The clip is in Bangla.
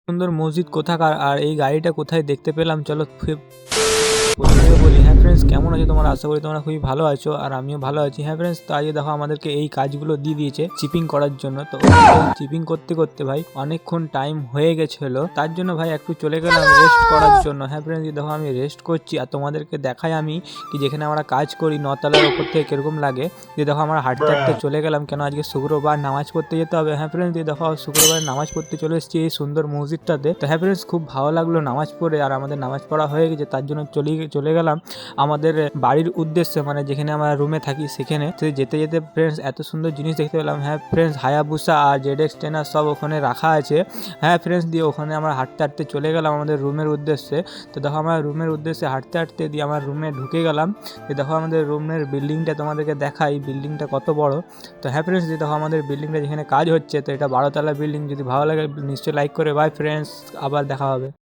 সুন্দর মসজিদ কোথাকার আর এই গাড়িটা কোথায় দেখতে পেলাম, চলো প্রথমে বলি। হ্যাঁ ফ্রেন্ডস, কেমন আছো তোমরা? আশা করি তোমরা খুবই ভালো আছো আর আমিও ভালো আছি। হ্যাঁ ফ্রেন্ডস, তো আজকে দেখো আমাদেরকে এই কাজগুলো দিয়ে দিয়েছে চিপিং করার জন্য। তো চিপিং করতে করতে ভাই অনেকক্ষণ টাইম হয়ে গেছিলো, তার জন্য ভাই একটু চলে গেলাম রেস্ট করার জন্য। হ্যাঁ ফ্রেন্ডস, দেখো আমি রেস্ট করছি আর তোমাদেরকে দেখাই আমি কি যেখানে আমরা কাজ করি নতলার উপর থেকে কিরকম লাগে। যে দেখো আমরা হাঁটতে হাঁটতে চলে গেলাম, কেন আজকে শুক্রবার নামাজ পড়তে যেতে হবে। হ্যাঁ ফ্রেন্ডস, দিয়ে দেখো শুক্রবার নামাজ পড়তে চলে এসেছি এই সুন্দর মসজিদটাতে। তো হ্যাঁ ফ্রেন্ডস, খুব ভালো লাগলো নামাজ পড়ে, আর আমাদের নামাজ পড়া হয়ে গেছে, তার জন্য চলে গেলাম আমাদের বাড়ির উদ্দেশ্যে, মানে যেখানে আমরা রুমে থাকি সেখানে। তো যেতে যেতে ফ্রেন্ডস এত সুন্দর জিনিস দেখতে পেলাম। হ্যাঁ ফ্রেন্ডস, হায়াবুসা আর ZX টেনার সব ওখানে রাখা আছে। হ্যাঁ ফ্রেন্ডস, দিয়ে ওখানে আমরা হাঁটতে হাঁটতে চলে গেলাম আমাদের রুমের উদ্দেশ্যে। তো দেখো আমরা রুমের উদ্দেশ্যে হাঁটতে হাঁটতে দিয়ে আমার রুমে ঢুকে গেলাম। দেখো আমাদের রুমের বিল্ডিংটা তোমাদেরকে দেখাই, বিল্ডিংটা কত বড়। তো হ্যাঁ ফ্রেন্ডস, দেখো আমাদের বিল্ডিংটা যেখানে কাজ হচ্ছে, তো এটা 12 তলা বিল্ডিং। যদি ভালো লাগে নিশ্চয়ই লাইক করে। বাই ফ্রেন্ডস, আবার দেখা হবে।